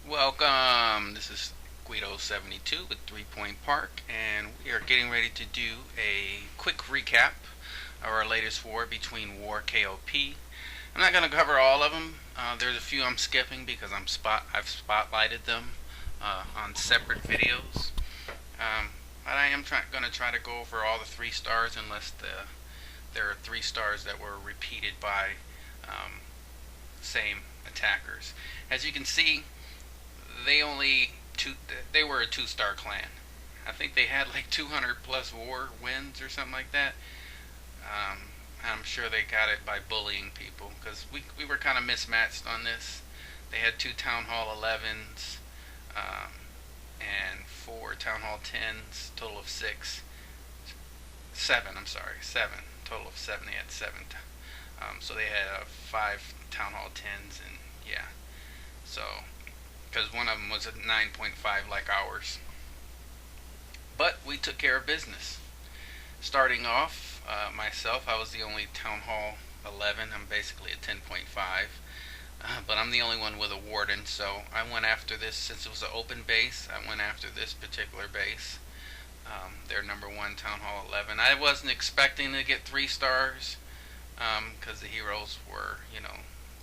Welcome. This is Guido72 with 3-Point Park, and we are getting ready to do a quick recap of our latest war between warkop. I'm not going to cover all of them. There's a few I'm skipping because I've spotlighted them on separate videos. But I am going to try to go over all the 3 stars unless there are 3 stars that were repeated by same attackers. As you can see, they were a 2-star clan. I think they had like 200 plus war wins or something like that. I'm sure they got it by bullying people because we were kind of mismatched on this. They had 2 Town Hall 11s and 4 Town Hall 10s, total of 6. 7, I'm sorry, 7. Total of 7. They had 7. So they had 5 Town Hall 10s, and yeah. So, because one of them was a 9.5 like ours. But we took care of business. Starting off, myself, I was the only Town Hall 11. I'm basically a 10.5. But I'm the only one with a warden, so I went after this. Since it was an open base, I went after this particular base. Their number 1 Town Hall 11. I wasn't expecting to get 3 stars because the heroes were,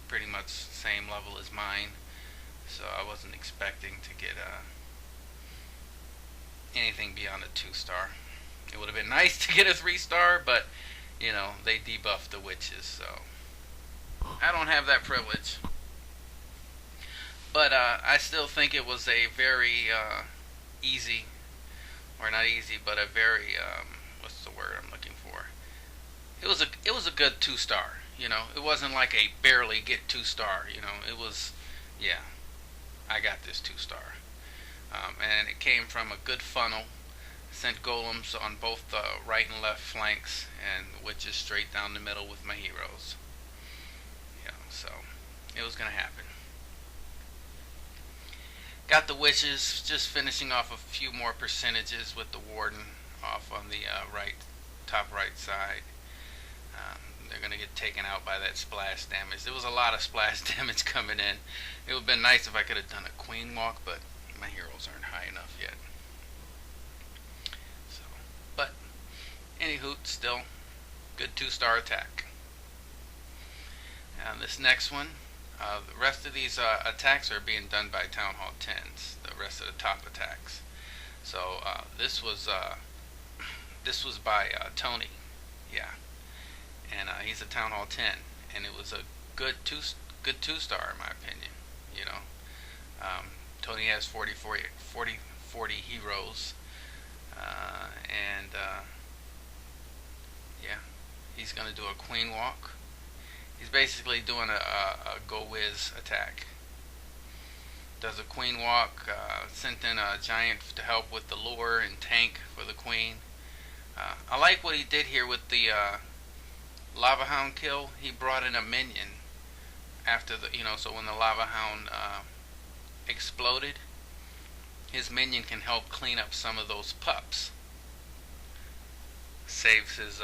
pretty much the same level as mine. So I wasn't expecting to get anything beyond a 2-star. It would have been nice to get a 3-star, but they debuffed the witches, so I don't have that privilege. But I still think it was a very easy, or not easy, but a very what's the word I'm looking for? It was a good 2-star. It wasn't like a barely get 2-star. It was, yeah. I got this 2-star. And it came from a good funnel. Sent golems on both the right and left flanks, and witches straight down the middle with my heroes. So it was going to happen. Got the witches, just finishing off a few more percentages with the warden off on the top right side. They're going to get taken out by that splash damage. There was a lot of splash damage coming in. It would have been nice if I could have done a queen walk, but my heroes aren't high enough yet. So, but anywho, still good 2-star attack. Now this next one, the rest of these attacks are being done by Town Hall 10s. The rest of the top attacks. So this was by Tony, yeah. And he's a Town Hall 10, and it was a good 2-star in my opinion. Tony has 40 heroes, and yeah, he's gonna do a queen walk. He's basically doing a go whiz attack. Does a queen walk. Sent in a giant to help with the lure and tank for the queen. I like what he did here with the Lava Hound kill. He brought in a minion after the, so when the Lava Hound exploded, his minion can help clean up some of those pups. Saves his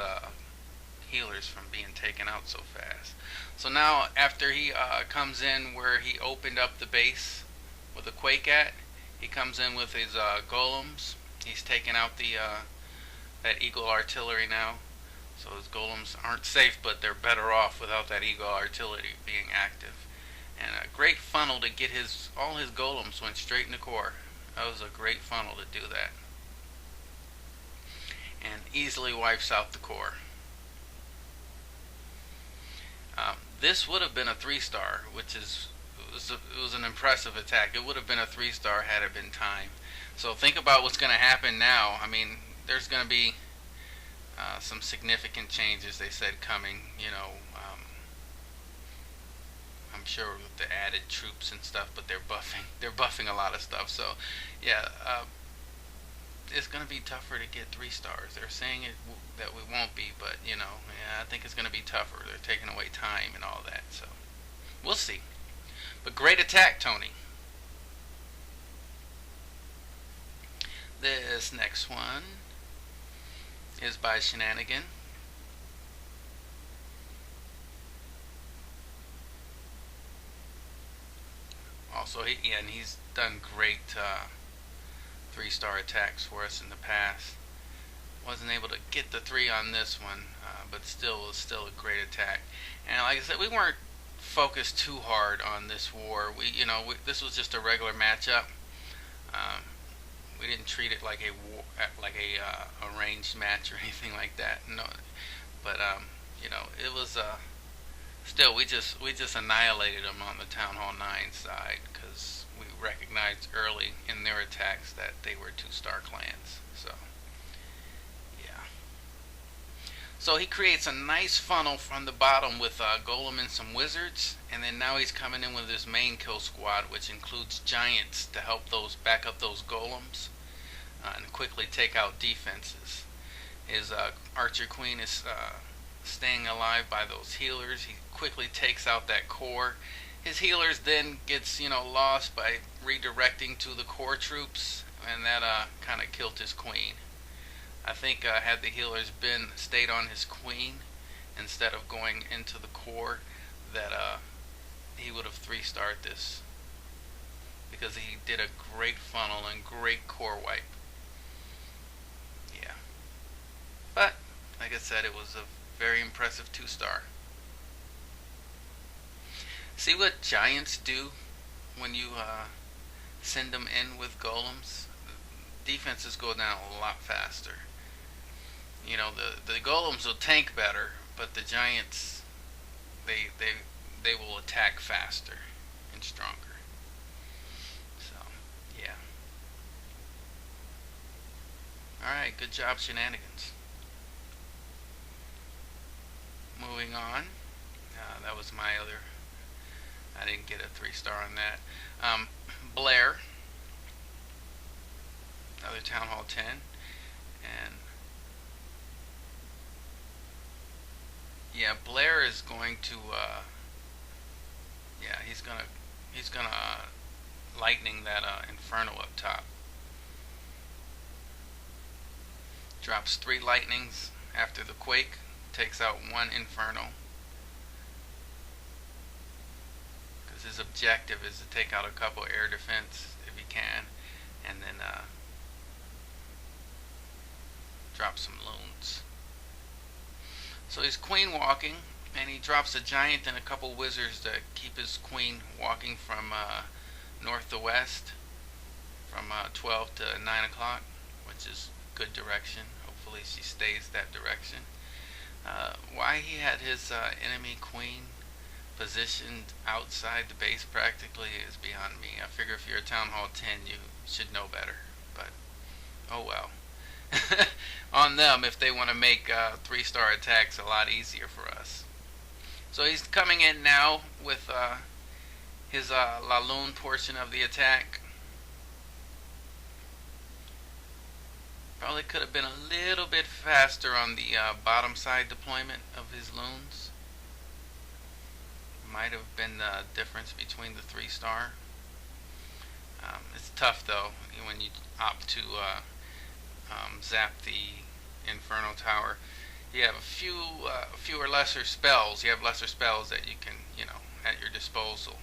healers from being taken out so fast. So now after he comes in where he opened up the base with a quake at, he comes in with his golems. He's taking out the that eagle artillery now. So his golems aren't safe, but they're better off without that eagle artillery being active. And a great funnel to get all his golems went straight in the core. That was a great funnel to do that. And easily wipes out the core. This would have been a 3-star, which it was an impressive attack. It would have been a 3-star had it been time. So think about what's going to happen now. I mean, there's going to be some significant changes, they said, coming. I'm sure with the added troops and stuff, but they're buffing a lot of stuff. So yeah, it's going to be tougher to get 3 stars. They're saying that we won't be, but yeah, I think it's going to be tougher. They're taking away time and all that, so we'll see. But great attack, Tony. This next one is by Shenanigan. So and he's done great 3-star attacks for us in the past. Wasn't able to get the 3 on this one, but still was still a great attack. And like I said, we weren't focused too hard on this war. This was just a regular matchup. Um, we didn't treat it like a arranged match or anything like that. No, but it was still we just annihilated them on the Town Hall 9 side because we recognized early in their attacks that they were 2-star clans. So yeah. So he creates a nice funnel from the bottom with Golem and some wizards, and then now he's coming in with his main kill squad, which includes giants to help those back up those golems and quickly take out defenses. His archer queen is staying alive by those healers. He quickly takes out that core. His healers then gets lost by redirecting to the core troops, and that kind of killed his queen. I think had the healers stayed on his queen instead of going into the core, that he would have 3-starred this, because he did a great funnel and great core wipe. Yeah, but like I said, it was a very impressive 2-star. See what giants do when you send them in with golems? Defenses go down a lot faster. The golems will tank better, but the giants, they will attack faster and stronger. So yeah. Alright, good job, Shenanigans. Moving on. That was my other. I didn't get a 3-star on that. Blair. Another Town Hall 10. And yeah, Blair is going to he's gonna lightning that Inferno up top. Drops 3 lightnings after the quake, takes out 1 Inferno. Because his objective is to take out a couple air defense if he can, and then drop some loons. So he's queen walking, and he drops a giant and a couple wizards to keep his queen walking from north to west, from 12 to 9 o'clock, which is good direction. Hopefully she stays that direction. Why he had his enemy queen positioned outside the base practically is beyond me. I figure if you're a Town Hall 10, you should know better, but oh well. On them if they want to make 3-star attacks a lot easier for us. So he's coming in now with his Laloon portion of the attack. Probably could have been a little bit faster on the bottom side deployment of his loons. Might have been the difference between the 3-star. It's tough though when you opt to zap the Inferno Tower. You have fewer lesser spells. You have lesser spells that you can, at your disposal.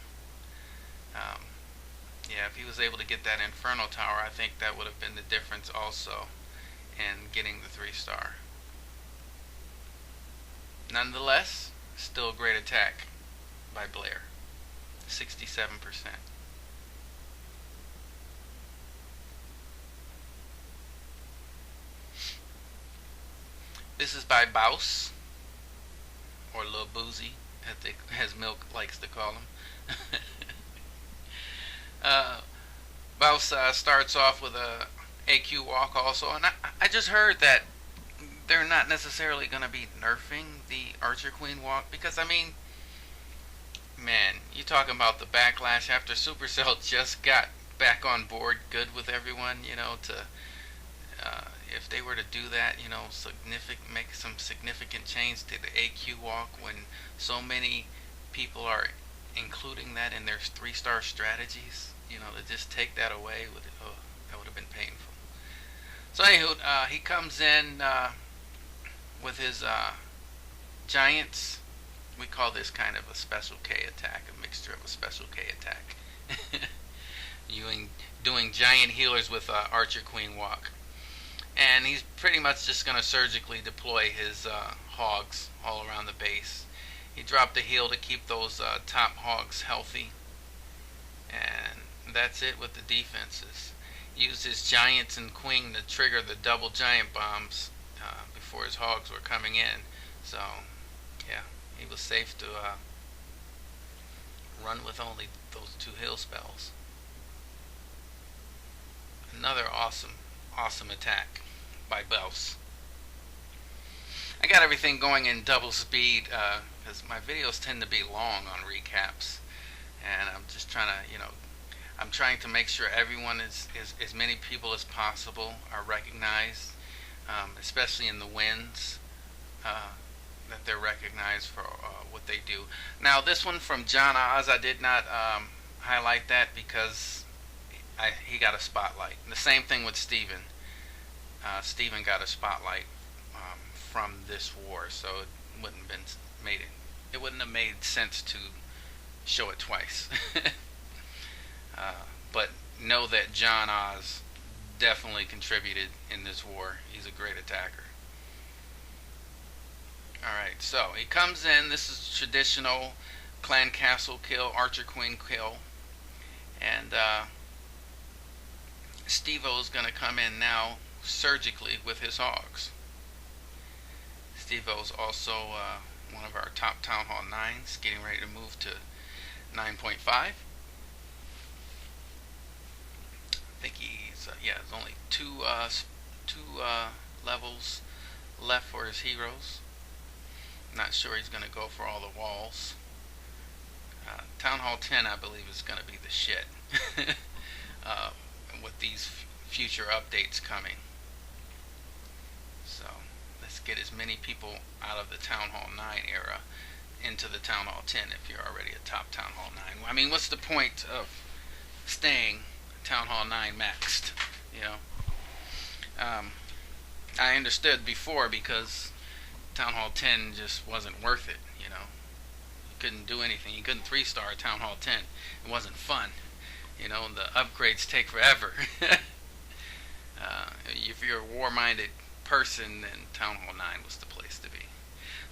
Yeah, if he was able to get that Inferno Tower, I think that would have been the difference also in getting the 3-star. Nonetheless, still a great attack by Blair. 67%. This is by Bouse, or Lil Boozy, as Milk likes to call him. Bouse starts off with a AQ walk also, and I just heard that they're not necessarily going to be nerfing the Archer Queen walk, because man, you talking about the backlash after Supercell just got back on board good with everyone, if they were to do that, make some significant change to the AQ walk when so many people are including that in their 3-star strategies, to just take that away, that would have been painful. So anywho, he comes in with his giants. We call this kind of a special K attack, a mixture of a special K attack. doing giant healers with Archer Queen walk. And he's pretty much just going to surgically deploy his hogs all around the base. He dropped a heal to keep those top hogs healthy. And that's it with the defenses. Used his giants and queen to trigger the double giant bombs before his hogs were coming in. So, yeah, he was safe to run with only those 2 heal spells. Another awesome attack by Belfs. I got everything going in double speed because my videos tend to be long on recaps, and I'm just trying to, I'm trying to make sure everyone is as many people as possible are recognized, especially in the wins, that they're recognized for what they do. Now this one from John Oz, I did not highlight that because he got a spotlight. And the same thing with Steven. Steven got a spotlight from this war, so it wouldn't have made sense to show it twice. But know that John Oz definitely contributed in this war. He's a great attacker. Alright, so he comes in. This is traditional clan castle kill, archer queen kill. And Steve-O's going to come in now surgically with his hogs. Steve-O's also one of our top Town Hall 9s, getting ready to move to 9.5. I think he's, there's only two levels left for his heroes. Not sure he's going to go for all the walls. Town Hall 10, I believe, is going to be the shit with these future updates coming. So let's get as many people out of the Town Hall 9 era into the Town Hall 10 if you're already a top Town Hall 9. I mean, what's the point of staying Town Hall 9 maxed? I understood before because Town Hall 10 just wasn't worth it. You couldn't do anything. You couldn't 3-star Town Hall 10. It wasn't fun. The upgrades take forever. If you're a war-minded person, then Town Hall 9 was the place to be.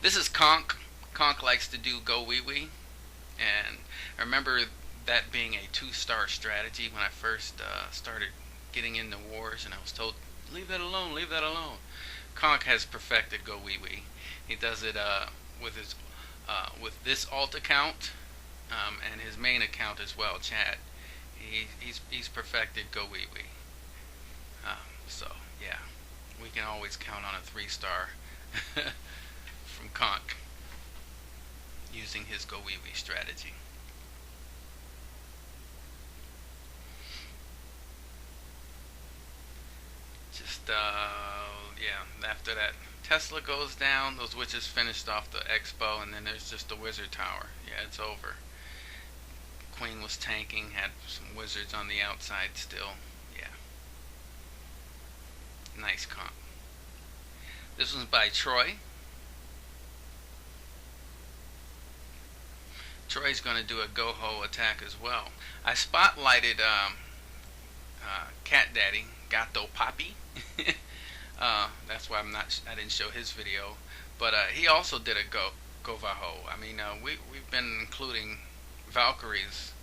This is Conk. Conk likes to do go wee wee, and I remember that being a 2-star strategy when I first started getting into wars, and I was told, leave that alone, leave that alone. Conk has perfected go wee wee. He does it with his with this alt account and his main account as well, Chad. He's perfected go wee wee. So yeah, we can always count on a 3-star from Conk using his go wee wee strategy. Just after that Tesla goes down, those witches finished off the expo, and then there's just the wizard tower. Yeah, it's over. Queen was tanking, had some wizards on the outside still. Yeah. Nice comp. This one's by Troy. Troy's going to do a go-ho attack as well. I spotlighted Cat Daddy, Gato Papi. That's why I didn't show his video. But he also did a go-vaho. I mean, we've been including Valkyries,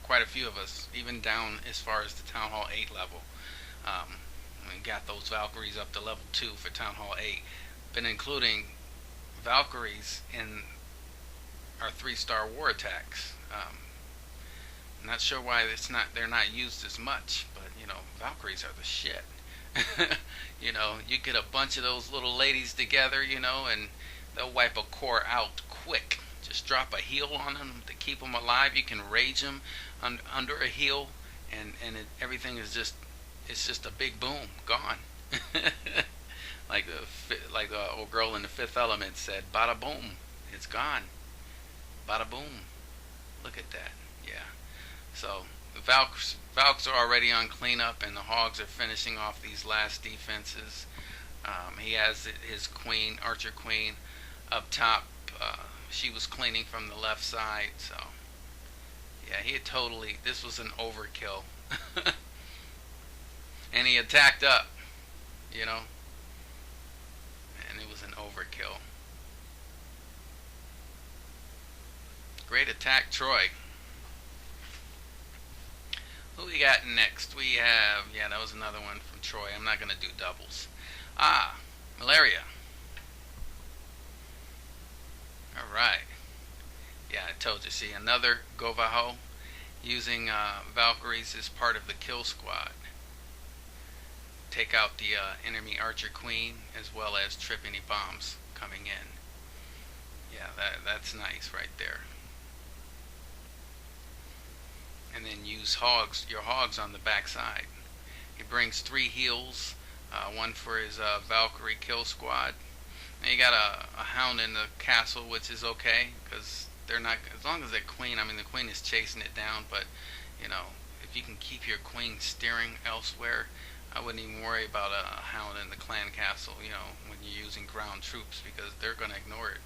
quite a few of us, even down as far as the Town Hall 8 level. We got those Valkyries up to level 2 for Town Hall 8. Been including Valkyries in our 3-star war attacks. Not sure why they're not used as much, but Valkyries are the shit. You get a bunch of those little ladies together, and they'll wipe a core out quick. Just drop a heal on them to keep them alive. You can rage them under a heal, and everything is just a big boom, gone. like the old girl in the Fifth Element said, "Bada boom, it's gone. Bada boom." Look at that. Yeah. So the Valks are already on cleanup, and the Hogs are finishing off these last defenses. He has his queen, Archer Queen, up top. She was cleaning from the left side, so yeah, this was an overkill. And he attacked up, you know, and it was an overkill. Great attack, Troy. Who we got next? We have, yeah, that was another one from Troy. I'm not going to do doubles. Malaria. Alright. Yeah, I told you. See, another Govaho using Valkyries as part of the kill squad. Take out the enemy Archer Queen as well as trip any bombs coming in. Yeah, that's nice right there. And then use your hogs on the backside. He brings 3 heals, one for his Valkyrie kill squad. And you got a hound in the castle, which is okay because they're not, as long as that queen. I mean, the queen is chasing it down, but you know, if you can keep your queen steering elsewhere, I wouldn't even worry about a hound in the clan castle. You know, when you're using ground troops, because they're going to ignore it.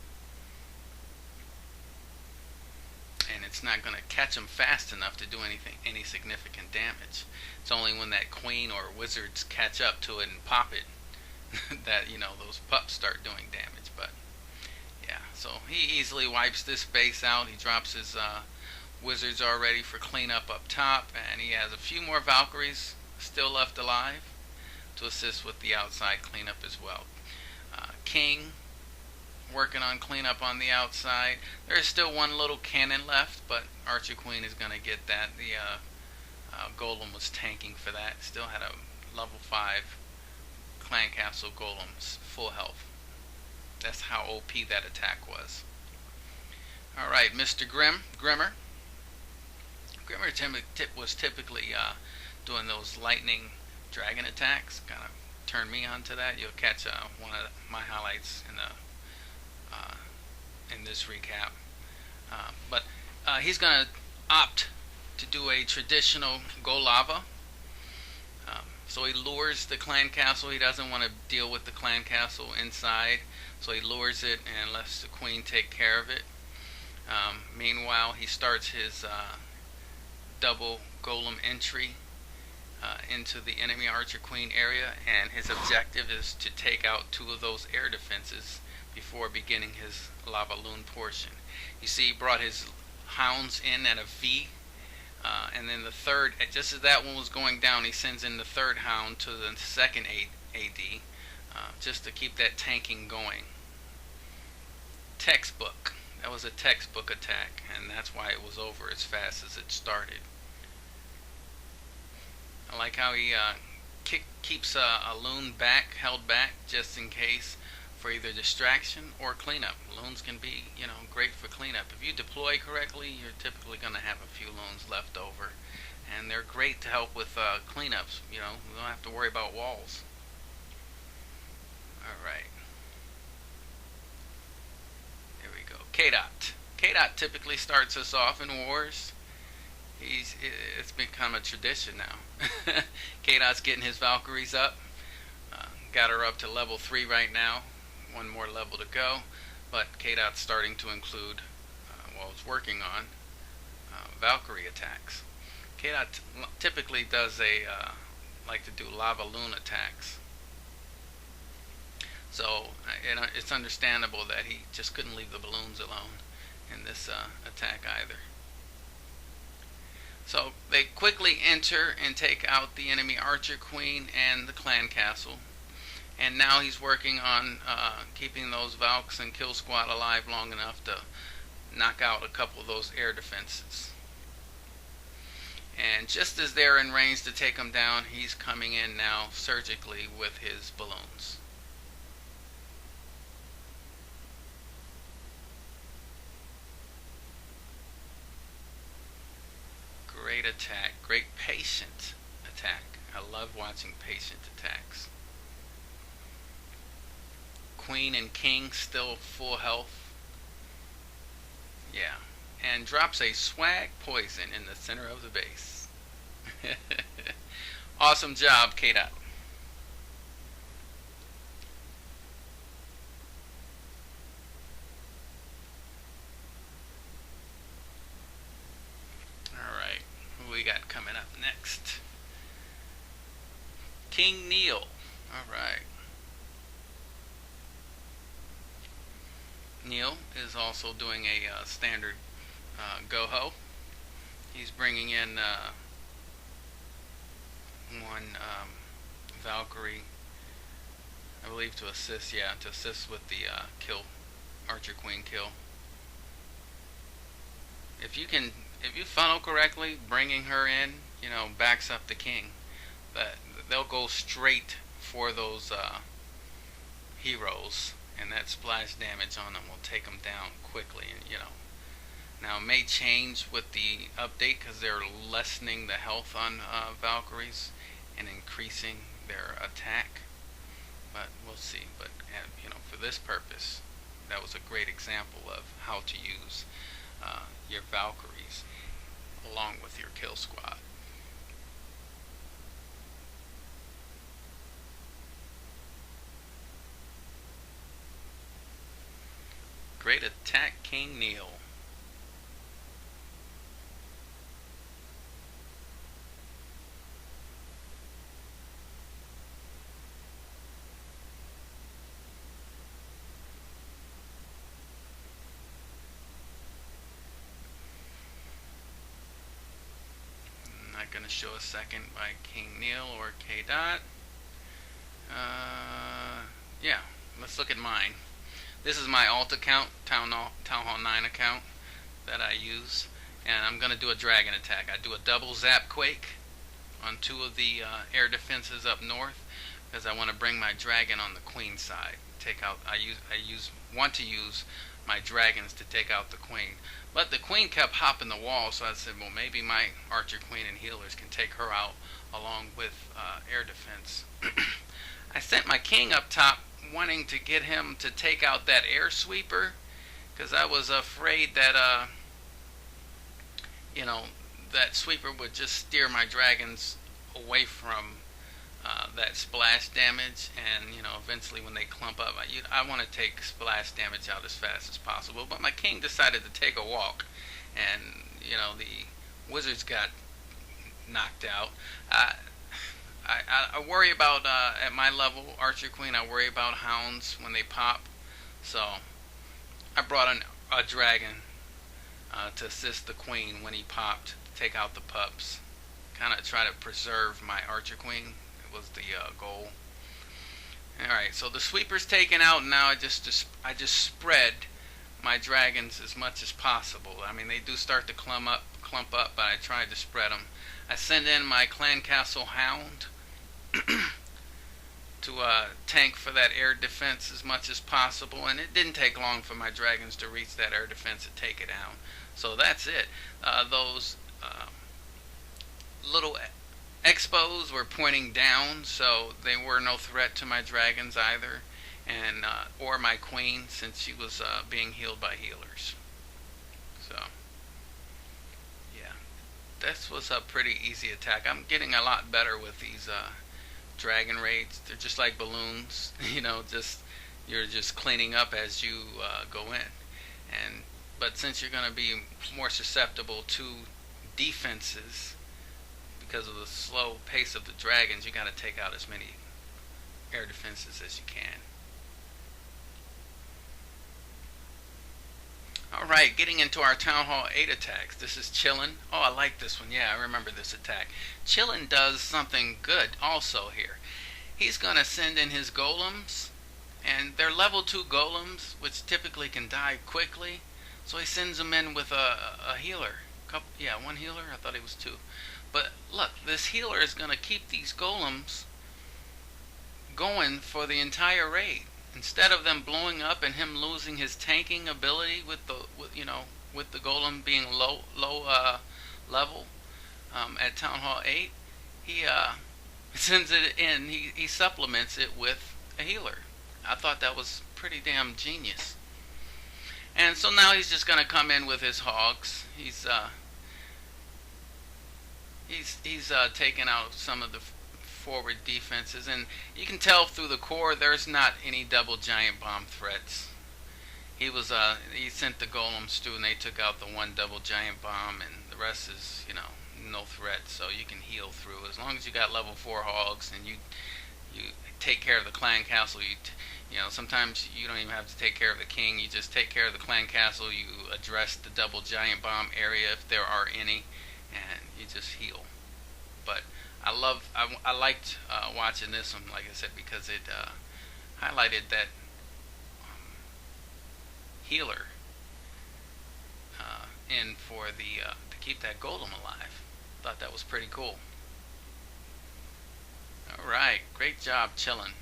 And it's not going to catch them fast enough to do any significant damage. It's only when that queen or wizards catch up to it and pop it that, you know, those pups start doing damage. But yeah, so he easily wipes this base out. He drops his wizards already for cleanup up top, and he has a few more Valkyries still left alive to assist with the outside cleanup as well. King working on cleanup on the outside. There's still one little cannon left, but Archer Queen is going to get that. The Golem was tanking for that. Still had a level 5 Clan Castle Golems, full health. That's how OP that attack was. Alright, Mr. Grimmer was typically doing those lightning dragon attacks. Kind of turned me on to that. You'll catch one of my highlights in this recap. But he's going to opt to do a traditional Go Lava. So he lures the clan castle. He doesn't want to deal with the clan castle inside, so he lures it and lets the queen take care of it. Meanwhile, he starts his double golem entry into the enemy Archer Queen area, and his objective is to take out 2 of those air defenses before beginning his lava loon portion. You see, he brought his hounds in at a V, and then the third, just as that one was going down, he sends in the third hound to the second AD, just to keep that tanking going. Textbook. That was a textbook attack, and that's why it was over as fast as it started. I like how he keeps a loon held back just in case, for either distraction or cleanup. Loons can be, you know, great for cleanup. If you deploy correctly, you're typically going to have a few loons left over, and they're great to help with cleanups. You know, we don't have to worry about walls. Alright, here we go. K-Dot. K-Dot typically starts us off in wars. It's become a tradition now. K-Dot's getting his Valkyries up. Got her up to level 3 right now. One more level to go. But K-Dot's starting to include, it's working on Valkyrie attacks. K-Dot typically does like to do lava loon attacks. So it's understandable that he just couldn't leave the balloons alone in this attack either. So they quickly enter and take out the enemy Archer Queen and the clan castle. And now he's working on keeping those Valks and Kill Squad alive long enough to knock out a couple of those air defenses. And just as they're in range to take them down, he's coming in now surgically with his balloons. Great attack, great patient attack. I love watching patient attacks. Queen and King still full health. Yeah. And drops a swag poison in the center of the base. Awesome job, K-Dot. Alright, who we got coming up next? King Neil. All right. Neil is also doing a standard go-ho. He's bringing in one Valkyrie, I believe, to assist. Yeah, to assist with the kill, Archer Queen kill. If you funnel correctly, bringing her in, backs up the king. That they'll go straight for those heroes, and that splash damage on them will take them down quickly. Now it may change with the update because they're lessening the health on Valkyries and increasing their attack. But we'll see. But for this purpose, that was a great example of how to use your Valkyries along with your kill squad. Great attack, King Neil. Not going to show a second by King Neil or K Dot. Yeah, let's look at mine. This is my alt account, Town Hall 9 account that I use, and I'm going to do a dragon attack. I do a double zap quake on two of the air defenses up north because I want to bring my dragon on the queen side. Want to use my dragons to take out the queen. But the queen kept hopping the wall, so I said, well, maybe my archer queen and healers can take her out along with air defense. I sent my king up top wanting to get him to take out that air sweeper because I was afraid that that sweeper would just steer my dragons away from that splash damage, and eventually when they clump up, I want to take splash damage out as fast as possible. But my king decided to take a walk, and the wizards got knocked out. I worry about at my level, Archer Queen. I worry about hounds when they pop, so I brought a dragon to assist the queen when he popped, to take out the pups, kind of try to preserve my Archer Queen. It was the goal. All right, so the sweeper's taken out. Now I just spread my dragons as much as possible. I mean, they do start to clump up, but I tried to spread them. I send in my Clan Castle Hound to tank for that air defense as much as possible, and it didn't take long for my dragons to reach that air defense and take it down. So that's it. Those little expos were pointing down, so they were no threat to my dragons either, and or my queen, since she was being healed by healers. So yeah, this was a pretty easy attack. I'm getting a lot better with these dragon raids. They're just like balloons, you're just cleaning up as you go in. But since you're going to be more susceptible to defenses because of the slow pace of the dragons, you got to take out as many air defenses as you can. Alright, getting into our Town Hall 8 attacks. This is Chillin. Oh, I like this one. Yeah, I remember this attack. Chillin does something good also here. He's going to send in his golems, and they're level 2 golems, which typically can die quickly. So he sends them in with a healer. One healer? I thought it was 2. But look, this healer is going to keep these golems going for the entire raid. Instead of them blowing up and him losing his tanking ability with the golem being low level at Town Hall 8, he sends it in. He supplements it with a healer. I thought that was pretty damn genius. And so now he's just going to come in with his hogs. He's taken out some of the forward defenses, and you can tell through the core there's not any double giant bomb threats. He sent the golems through, and they took out the one double giant bomb, and the rest is no threat, so you can heal through as long as you got level 4 hogs and you take care of the clan castle. You know, sometimes you don't even have to take care of the king. You just take care of the clan castle. You address the double giant bomb area if there are any, and you just heal. But I liked watching this one, like I said, because it highlighted that healer in for the to keep that golem alive. Thought that was pretty cool. All right, great job chilling.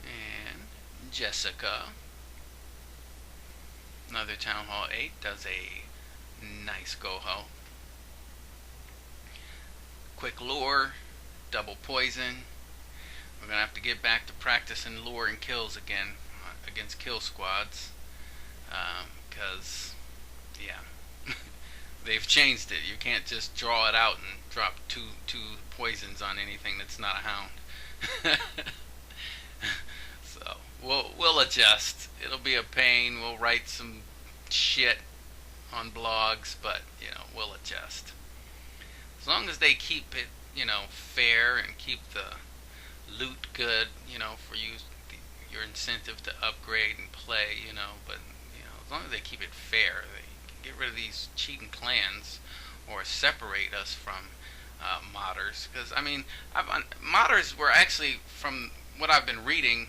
And Jessica, another Town Hall 8, does a nice go-ho. Quick lure, double poison. We're going to have to get back to practicing lure and kills again against kill squads. Because, yeah, they've changed it. You can't just draw it out and drop two poisons on anything that's not a hound. So we'll adjust. It'll be a pain. We'll write some shit on blogs, but we'll adjust. As long as they keep it fair and keep the loot good, for you, your incentive to upgrade and play, but as long as they keep it fair, they can get rid of these cheating clans or separate us from modders. Because I mean, modders were actually, from what I've been reading,